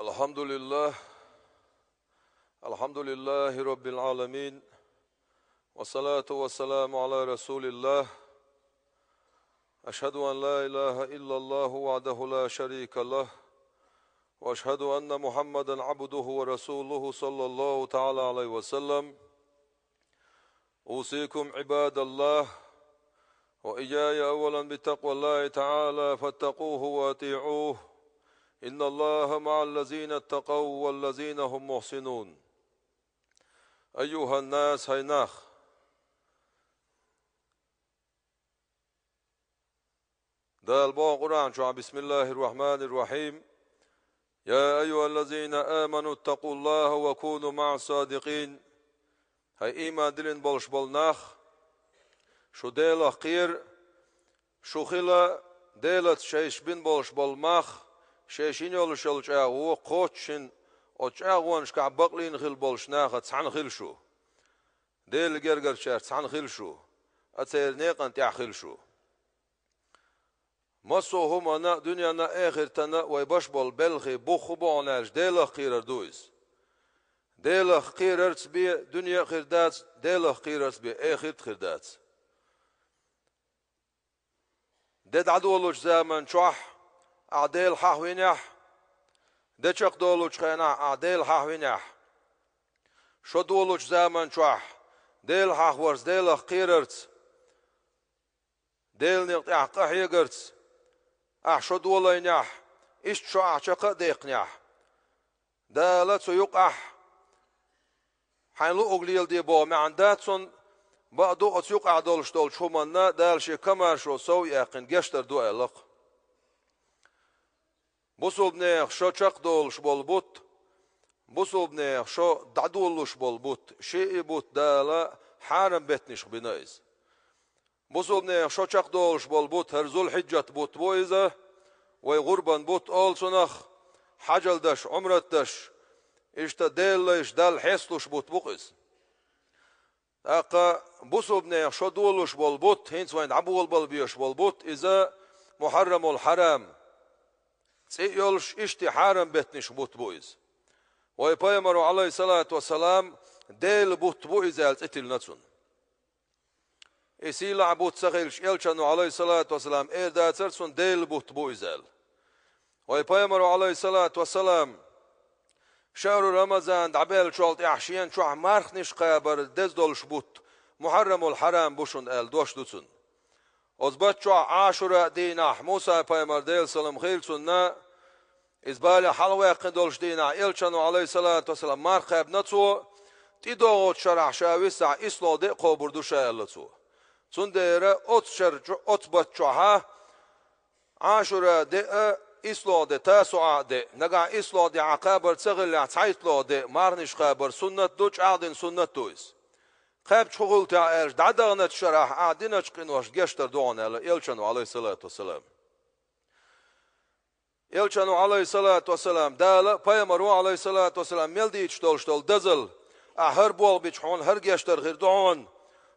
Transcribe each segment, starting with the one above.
الحمد لله الحمد لله رب العالمين والصلاة والسلام على رسول الله أشهد أن لا إله إلا الله وحده لا شريك له وأشهد أن محمدا عبده ورسوله صلى الله تعالى عليه وسلم أوصيكم عباد الله وإياي أولا بتقوى الله تعالى فاتقوه وأطيعوه إن الله مع الذين اتقوا والذين هم محسنون أيها الناس هيناخ دال بو قرآن شو بسم الله الرحمن الرحيم يا أيها الذين آمنوا اتقوا الله وكونوا مع الصادقين هاي إيمان دلين بولش بولناخ شو ديلا خير شو خلا ديلت شيش بين بولش بولماخ شيشين يولش يلجاو قوتشن وجاوان شكع بقلين خل بولشناخ تسعن خلشو ديل جرجر شار تسعن خلشو أتسير نيقن تعخلشو مصو هم أنا دنيا نا آخر تنا ويبش بول بلخي بخو بوناش ديل خير دويس ديل خير بي دنيا خير دات ديل خير بي آخر خير دات دد عدولوش زمن شح عديل حاوينح دچق دولوش خينا عديل حاوينح شو دولوش زمن شح ديل حاورز ديل خيرت ديل نقطع قحيقرت شو دولينح إيش شو عشق ديقنح دالت سيقع حين لو أغليل دي بو معنداتون بعدو أتيقع دولش دول شو منا دال شي كما شو سو يقين جشتر دو ألق بوسوبنيخ شو چق دولش بولبوت بوسوبنيخ شو دعدولش بولبوت شيء بوت دالا حارم بتنش بنايز بوسوبنيخ شو چق دولش بولبوت هرزول حجت بوت بويزه وي غربان بوت أول سنخ حجل دش عمرت دش إشتا ديلش دال حسلوش بوت بوقز أقا بوسوبنيخ شو دولش بولبوت هينس وين عبول بالبيش بولبوت إذا محرم الحرام يولش اشتي حارم بتنش بوت بويز ويبايمرو عليه الصلاة والسلام ديل بوت بويز اتل نتسون اسي لعبوت سغيلش يلشانو عليه الصلاة والسلام دا ترسون ديل بوت بويزال ويبايمرو عليه الصلاة والسلام شهر رمضان دعبال شولت احشيان شوح مارخ نش قابر دز دولش بوت محرم الحرام بوشون دوش دوتسون أزبط شو عاشوراء دينا موسى بايمر ديل سلام خيل سنة إزبالي حلوة قندولش دينا إلشانو عليه الصلاة والسلام مارخب نتسو تيدوغوت شرح شاويسع إسلو دي قوبردو شايلتسو سنديرة أتبط شوها عاشوراء دي إسلو دي تاسوعا دي نقع إسلو دي عقابر تغل تعيطلو دي مارنش خابر سنة دوش عادين سنة دويس قاب شغل تعالج دعدغنت شرح عادنا قنوش جشتر دون يلشانو عليه الصلاة والسلام يلشانو عليه الصلاة والسلام دالا بايمرو عليه الصلاة والسلام يلديش دولشتول دزل هر بول بيجحون هر جشتر غير دعون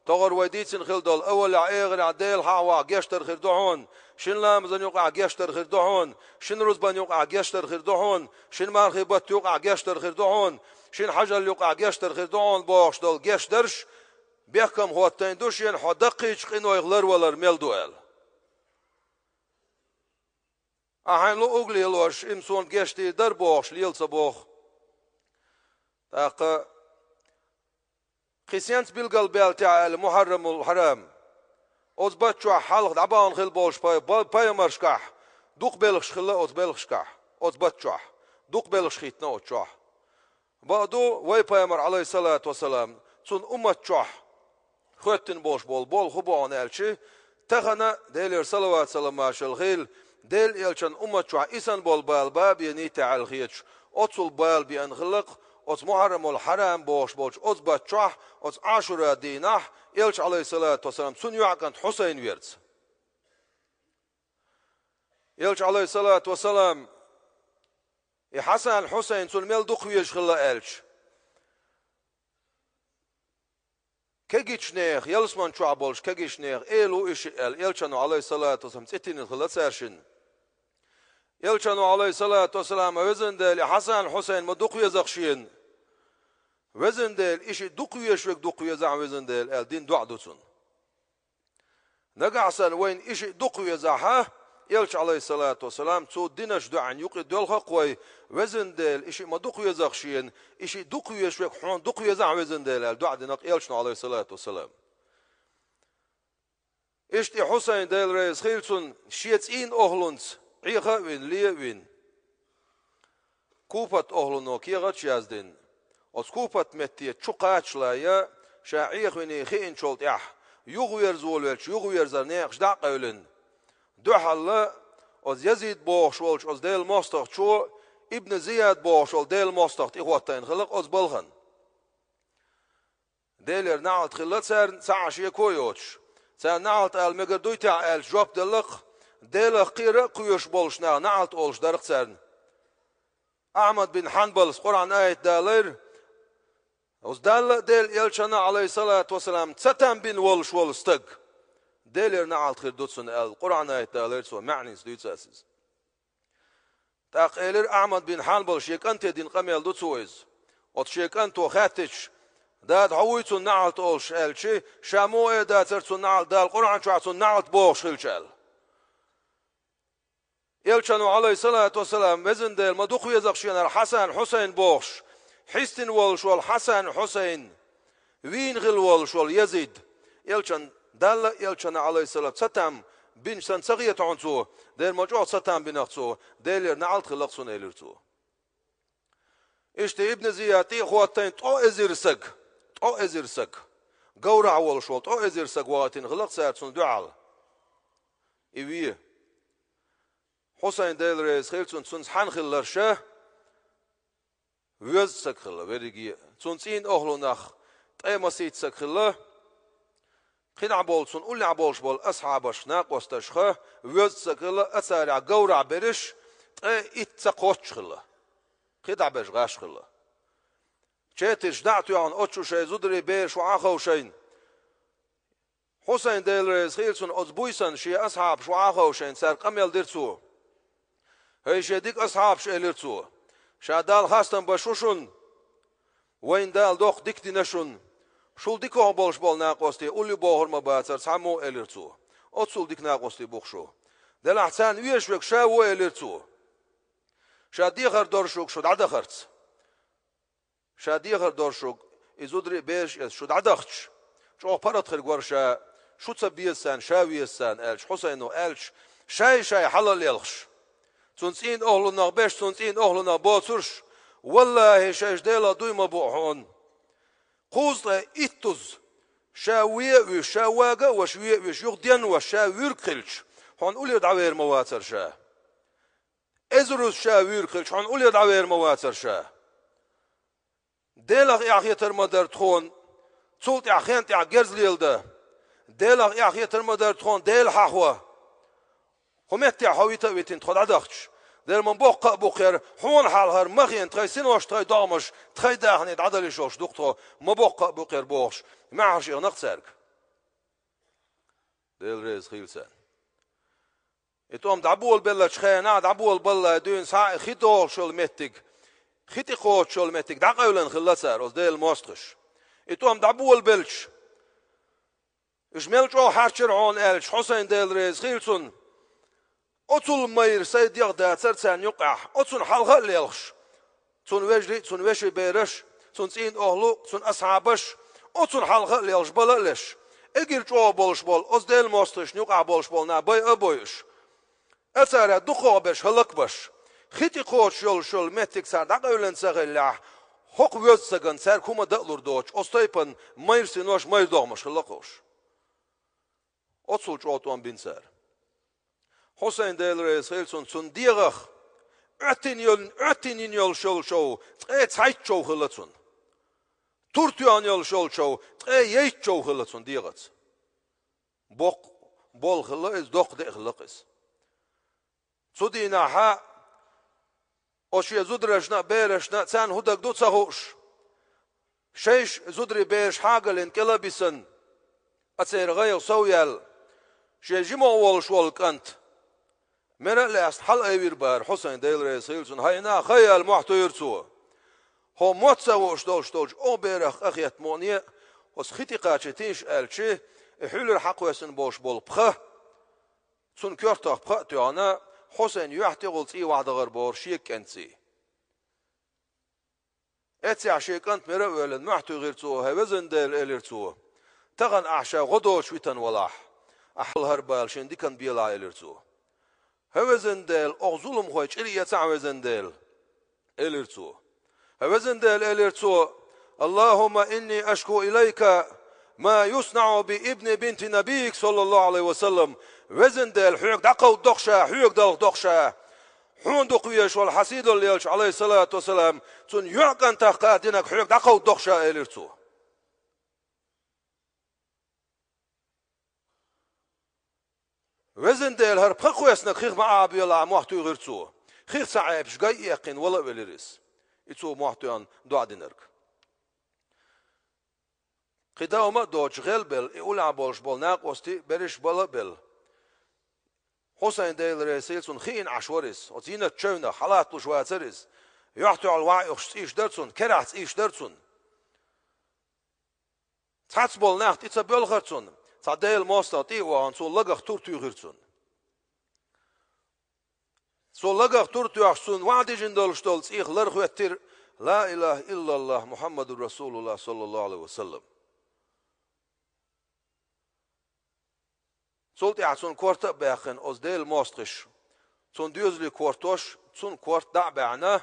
تغر ويديتسن خيل دول أول عيغر عديل حاوا جشتر غير دعون شن لامزن يقع جشتر غير دعون شن رزبان يقع جشتر غير دعون شن مارخيبات يقع جشتر غير دعون شن حجل يقع جشتر غير دعون بوش دول جشترش بيحكم هو التندوشين حدقيش قنو يغلر ولر ميل دوال أحين لو أغلي لوش إمسون جشتي در بوش ليل صبوخ تاقا خيسيانت بالقلب يالتع محرم الحرام أزبط شو حلق دعبان خيل بوش باي مرشكح دوق بلغش خلا أزبلغش كح أزبط شو دوق بلغش خيتنا أتشوح بعدو وي بايمر عليه الصلاة والسلام تون أمت شوح خوتن بوش بول خبوان الشي تخنا ديل صلوات سلام الخيل ديل يلشان أمت شوح إسان بول باب ينيت على الخيتش أتصل بال بأنخلق أت محرم الحرام بوش أزبط شوح أت عاشوراء دينح يلش عليه الصلاة والسلام سن يعقنت حسين ويرز يلش عليه الصلاة والسلام حسن الحسين سن ميل دقويش خلا ألش كجيشنيخ يلسمان شو عبولش كجيشنيخ إيلو إيش يلشانو عليه الصلاة والسلام تتين الخلا سارشن Elçanu aleyhissalatu vesselam özündeli Hasan Hüseyin madukuya zakşiyin. Özündel işi dukuya şvek dukuya zah özündel el din duadutsun. Nagahsan weyn işi dukuya zaha Elçi aleyhissalatu vesselam tu dinaş duan yuqi dolha qoy özündel işi madukuya zakşiyin işi dukuya şvek hon dukuya zah özündel el duadinak Elçi aleyhissalatu vesselam. İşte Hüseyin del reis khilsun şiyets in ohlunz İha vin lievin. Kupat ohlunu kiyaç yazdın. Os kupat mettiye çuqaçlaya şa'ih vini khiin çolt yah. Yuğver zulvelç yuğver zarnex da qawlin. Duhalla os Yazid boşolç os del mostaq ço İbn Ziyad boşol del mostaq ihwatayn xılıq os balğan. Deler na'at xillat sa'aşiye koyoç. Sen na'at al megaduyta al job delik ديل قيرة قيوش بولشنا نعلت أولش دارق سرن أحمد بن حنبل قرآن آية دالير وز دال ديل يلشنا عليه الصلاة والسلام ستان بن ولش ولستق ديلر نعلت خير دوتسن القرآن آية دالير سو معني سدوت ساسز تاقيلر أحمد بن حنبل شيك أنت دين قميل دوتسويز وتشيك أنتو خاتش داد حويتو نعلت أولش الشي شامو إيه داترتو نعلت دال قرآن شعتو نعلت بوش خلشال Elçanu aleyhissalatu vesselam vezindel maduku yazakşiyanar Hasan Hüseyin boğş. Histin volş ol Hasan Hüseyin. Vin gil volş ol Yazid. Elçan dalla Elçanu aleyhissalat satam bin san sagiyat onsu. Der macuh satam bin aksu. Delir naalt gilaksun elirtu. İşte İbn Ziyati huvattayn to ezirsek. To ezirsek. Gavra volş ol to ezirsek vatin gilak saatsun dual. İvi. Hüseyin del reis khilsun suns han khillar şah vöz sakhilla verigi suns in ohlunach taymasit sakhilla qina bolsun ulla bolsh bol ashabash naqostashkha vöz sakhilla asara gawra berish it saqochkhilla qida bash gashkhilla chetish da'tu an ochu shay zudri besh wa akhawshayn Hüseyin del reis khilsun ozbuysan shi ashab shwa akhawshayn sar qamel dirtsu هيشديك أصحاب شئلرتو شادال خاستن بشوشون وين دال دوخ ديك دينشون شول ديكو بولش بول ناقوستي أولي بوهر مباتر سامو إلرتو أتصل ديك ناقوستي بوخشو دل أحسان ويشوك شاو إلرتو شاديخر دورشوك شود عدخرت شاديخر دورشوك إزودري بيش شود عدخش شو بارت خير قرشا شو تسبيسان شاويسان ألش حسينو ألش شاي حلال يلخش تونسين أهلنا بيش تونسين أهلنا باترش والله شاش ديلا دويما بوحون قوزة إتوز شاوية شاواجا وشوية يخدين وشاوير خلش هون أولي دعوير مواتر شا إزروس شاوير خلش هون أولي دعوير مواتر شا ديلا يحيتر مدر تخون صوت يحيان تع جرز ليلدا ديلا يحيتر مدر تخون ديل ححوة همت حويته ويتين تخد عدختش در من بوق بوقير حون حالهر مخين تخي سنوش تخي دامش تخي داهني عدلي شوش دكتور ما بوق بوقير بوش معش نقصرك دل ريز خيلسان اتوم دعبول بلا تخينا دعبول بلا دون ساعة خيتول شول متك خيتي خوت شول متك دعقولن خلصار از دل ماستخش اتوم دعبول بلش اشملچو حرچر هون الش حسين دل ريز خيلسون أطول ماير سيد يغدا ترتان يقع أطول حلقة ليلخش تون وجري تون وشي بيرش تون سين أهلو تون أصحابش أطول حلقة ليلخش بلا لش إجر جو بولش بول أصدل ماستش يقع بولش بول نابي أبويش أثر دخابش هلك بش خيتي قوت شل متك سر دقولن سغلح حق ويز سجن سر كوما دقلور دوش أستيبن ماير سينوش ماير دامش هلكوش أطول جواتوان بين سر Hüseyin del reis Hilson sun diğer ötin yol şol zeit şol hılatsun Turtuyan yol şol yeit şol hılatsun diğer bol hılı iz dok de hılıqız Sudina ha o şey zudraşna bereşna sen hudak dut sahoş şeyş zudri beş hagelin kelabisin atser gayr sowyal şey jimo wol şol kant من الأصل حل أيبير بار حسين ديل رئيس هيلسون هينا خيال محتو يرسو هو موتسا وشتولج أو بيرخ أخيات مونية وسخيتي قاتشتيش ألشي حلو حق وسن بوش بول بخه سن كورتاخ بخه تيانا حسين يحتي غلطي وعد غربور شيك أنتي أتي عشيك أنت مرة ولن محتو غيرتو هوزن ديل إليرتو تغن أحشا غدو شويتن ولاح أحل هربال شين دي كان بيلا إليرتو هوزن ديل أغزولم خويش إلي يتع هوزن ديل إليرتو هوزن ديل إليرتو اللهم إني أشكو إليك ما يصنع بابن بنت نبيك صلى الله عليه وسلم وزن ديل حيوك دقو دقشا حيوك دقشا حون دقويش والحسيد اللي عليه الصلاة والسلام تون يعقن تقادينك حيوك دقو دقشا إليرتو وزن ديل هر بخو يسنك خيخ معابي الله محتو غيرتو خيخ سعيب شقاي يقين ولا وليرس يتو محتوان دعا دينرك قداوما دوش غلبل يقول عبولش بول ناقوستي بريش بلا بل حسين ديل ريسيلسون خين عشوريس وزينة تشونا حالات لشواتريس يحتو على الوعي ايش درسون كرعت ايش درسون تحتس بول ناقت ايتsa بلغرتون تعديل موستا تيوان سو لغخ تورتو غيرتون سو لغخ تورتو احسون وعدي جندول شتولز ايخ لرخو يتر لا اله الا الله محمد رسول الله صلى الله عليه وسلم سولت احسون كورتا باخن اوز ديل موستخش سون ديوزلي كورتوش سون كورت دع بعنا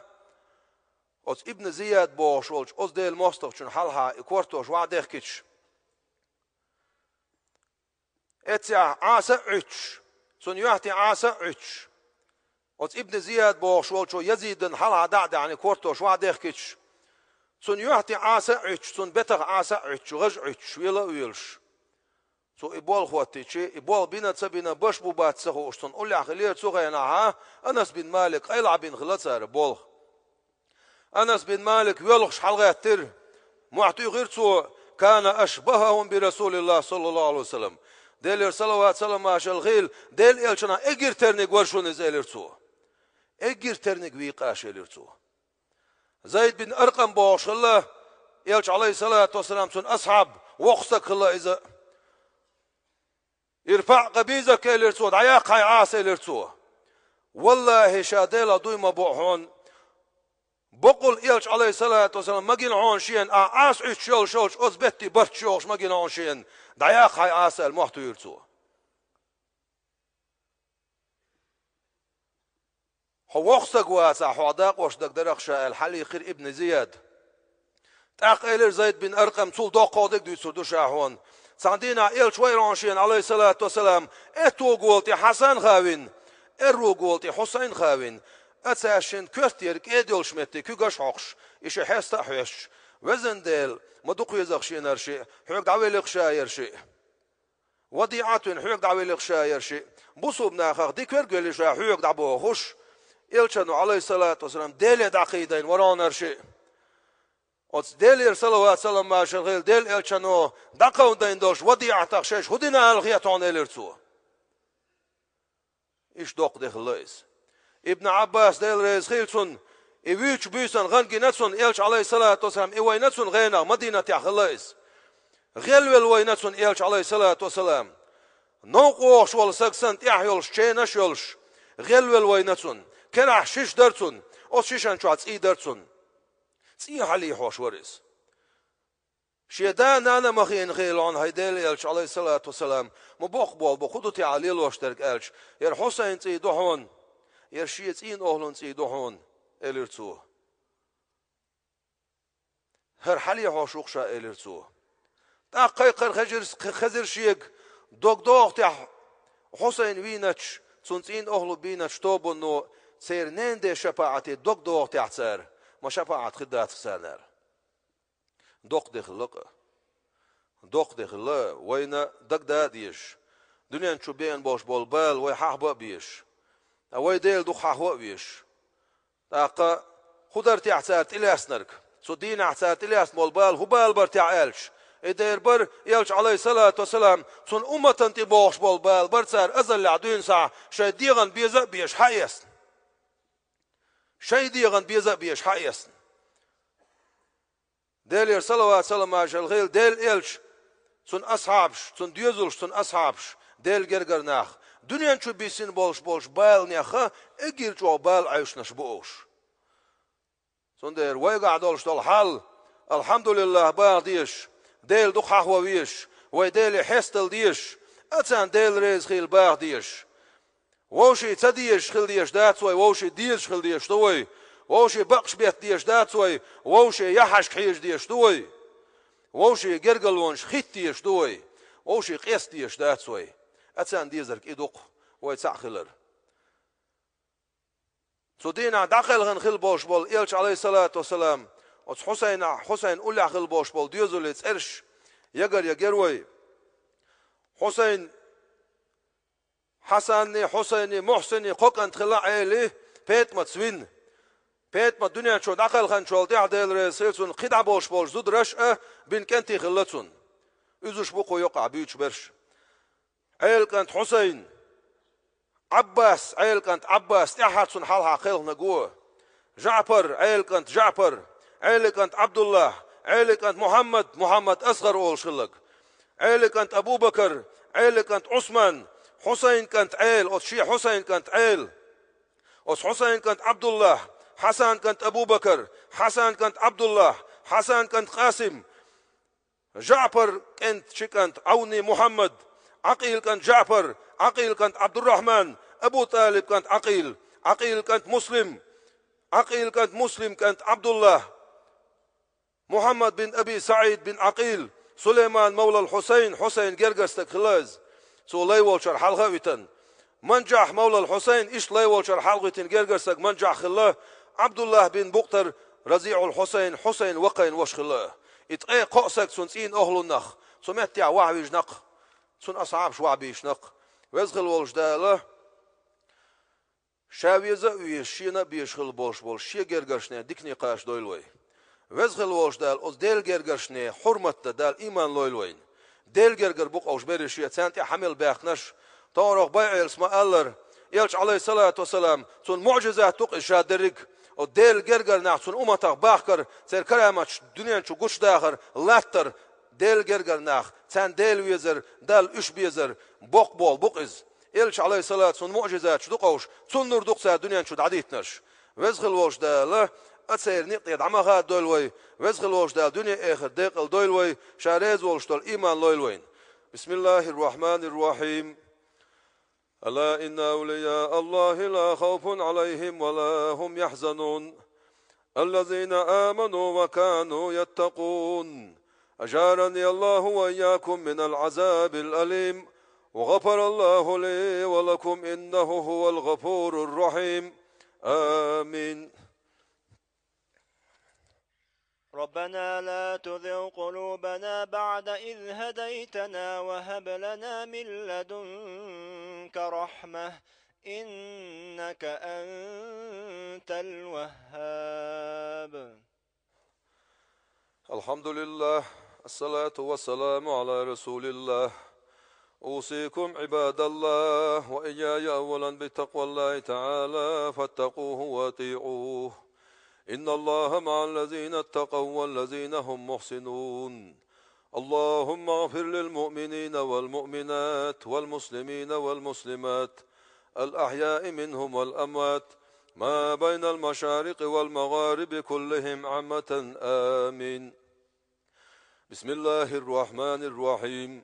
اوز ابن زياد بوش اوز ديل موستخ شون حالها كورتوش وعديخ كيتش اتسع عاسا عتش سون يحتي عاسا عتش اوز ابن زياد بوش شو يزيد حالها دع يعني كورتوش وعديخ كيتش سون يحتي عاسا عتش سون بتغ عاسا عتش غج عتش ويلا ويلش سو إبوال خواتيشي إبوال بينا تسبينا باش بوبات سخو أشتون أولي عخليه تسوغينا ها أنس بن مالك أيلع بن غلطة بولغ أنس بن مالك يلغش حلغة تر معطي غير سو كان أشبههم برسول الله صلى الله عليه وسلم ديل صلوات سلام ما شلغيل ديل إلشنا إجر ترنق ورشون إزيلر سو إجر ترنق ويقاش إلر سو زيد بن أرقم بوش الله إلش عليه الصلاة والسلام سن أصحاب وقصك الله إذا يرفع قبيزك إلرتو دعياق هاي عاس إلرتو والله شاديلا دويما بوحون بقول إلش عليه الصلاة والسلام ما جينا عون شين عاس عيش شول شولش أزبتي برت شولش ما جينا عون شين دعياق هاي عاس المحتو يرتو هو وقصك واسع حواداق وشدك درخشا الحلي خير ابن زياد تاق إلر زيد بن أرقم طول دوقودك دو يسردو شاحون صندينا إلش ويرانشين عليه الصلاة والسلام اتو قولتي حسن خاوين ارو قولتي حسين خاوين اتساشين كرتيرك ايديول شمتي كوغاش حقش إيش حيستا حيش وزن ديل مدوق يزغشين ارشي حيوك دعوي لغشاير شي وديعاتين حيوك دعوي لغشاير شي بوصو بناخاق دي كورقلي شا حيوك دعبو خوش إلشانو عليه الصلاة والسلام ديلي دعقيدين وران ارشي اوز ديلير صلوات سلام ما شغل ديل الشانو دقون دين دوش وديع تخشش هدينا الغياتون الرسو ايش دوق دخليس ابن عباس ديل ريز خيلسون ايويش بيسن غنجي نتسون إلش عليه الصلاة والسلام ايوي نتسون غينا مدينة تخليس غلول وينتسون إلش عليه الصلاة والسلام نوقوش ولا سكسنت يحيولش تشينش يولش غلول وينتسون كنح شيش درتون او شيشان شواتس اي درتون سيح عليه حوش ورس شيدان أنا مخين خيلون هيدل إلش عليه الصلاة والسلام مبقبل بخدو تعالي لوشترك إلش ير حسين تي دحون ير شيت إين أهلون تي دحون إلرتو هر حلي حوشوق شا إلرتو تاقيقر خزر شيك دوغ تح حسين وينتش تنتين أهلو بينتش توبنو سير نندي شفاعتي دوغ تحتسر ما شفاعت خدات سانر دوق دخلق وين دق داديش دنيا نشوبين باش بالبال وي ححبا بيش اوي ديل دوق ححوا بيش تاقا خدرتي احتارت الياس نرك سودين احتارت الياس بالبال هو بال برتي عالش eder bir elç aleyhissalatu vesselam son ummatan ti boş bol bal barçar azalla dünsa şey diyen bize beş hayes şey diyen bize beş hayes del salavat selam ajal gil del elç son ashabş son düzülş son ashabş del gergernach dünyan şu bisin bolş bal neha egir ço bal ayşnaş boş son der way qa'dolş dol hal alhamdulillah ba'dish del du khahwawish way del hestel dish atan del rez khil ba'dish woshi tadish khil dish dat way woshi dish khil dish toy woshi baqsh bet dish dat way woshi yahash khish dish toy woshi gergal wonsh khit dish toy woshi qes dish dat way atan dizerk iduq way ta'khilar so dina dakhel khil bosh bol elch alayhi salatu wassalam os Husayn ulla khil bosh bol diyozul ersh yagar way Husayn Hasanni Husayni Muhsini qoqan khila aili petmat swin petmat dunya cho dakhel khan chol ta'dil reselsun qida bosh bol zud rash bin kanti khilatsun uzush bu qoyoq abiyuch bersh ail kant Husayn Abbas عيل كانت عباس تحتسن حالها خيل نجوه جعفر عيل كانت جعفر عيل كانت عبد الله عيل كانت محمد أصغر أول شلك عيل كانت أبو بكر عيل كانت عثمان حسين كانت عيل أو حسين كانت عيل أو حسين كانت عبد الله حسن كانت أبو بكر حسن كانت عبد الله حسن كانت قاسم جعفر كانت عوني محمد عقيل كانت جعفر عقيل كانت عبد الرحمن أبو طالب كانت عقيل كانت مسلم كانت عبد الله محمد بن أبي سعيد بن عقيل سليمان مولى الحسين حسين جرجستك خلاز سو لا يولشر حلقة منجح مولى الحسين إيش لا يولشر حلقة جرجستك منجح خلاه عبد الله بن بقتر رزيع الحسين حسين وقين وش خلاه إتقي قاسك سنسين أهل النخ سمعت يا وعبيج نق سن أصعب شو عبيش نق وزغل والجدالة شاويزة ويشينا بيشغل بول شي جرجشنا ديك نقاش دويلوي وزغل والجدال أز ديل جرجشنا حرمة دال إيمان لويلوين ديل جرجر بوق أوش بريشية سانتي حمل باخنش طارق بايع اسمه ألر يلش عليه الصلاة والسلام سن معجزات توق إشادرك أو ديل جرجر ناح سن أمتك باخر سير كلامة دنيا شو قش داخر لاتر ديل جرجر ناح سان ديل ويزر دال إش بيزر بوق بول بوق إز إلش عليه الصلاة سن معجزات شو دقوش سن نور دقسا دنيا شو عديتنش وزغل وش داله أتسير نقطة عمها دولوي وزغل وش دال دنيا آخر دقل دولوي شاريز وش دال إيمان لويلوين بسم الله الرحمن الرحيم ألا إن أولياء الله لا خوف عليهم ولا هم يحزنون الذين آمنوا وكانوا يتقون أجارني الله وإياكم من العذاب الأليم وغفر الله لي ولكم إنه هو الغفور الرحيم آمين ربنا لا تذغ قلوبنا بعد إذ هديتنا وهب لنا من لدنك رحمة إنك أنت الوهاب الحمد لله الصلاة والسلام على رسول الله أوصيكم عباد الله وإياي أولا بتقوى الله تعالى فاتقوه وأطيعوه إن الله مع الذين اتقوا والذين هم محسنون اللهم اغفر للمؤمنين والمؤمنات والمسلمين والمسلمات الأحياء منهم والأموات ما بين المشارق والمغارب كلهم عامة آمين بسم الله الرحمن الرحيم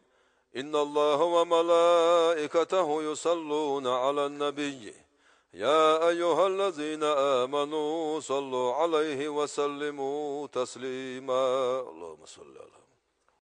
إن الله وملائكته يصلون على النبي يا أيها الذين آمنوا صلوا عليه وسلموا تسليما اللهم صل على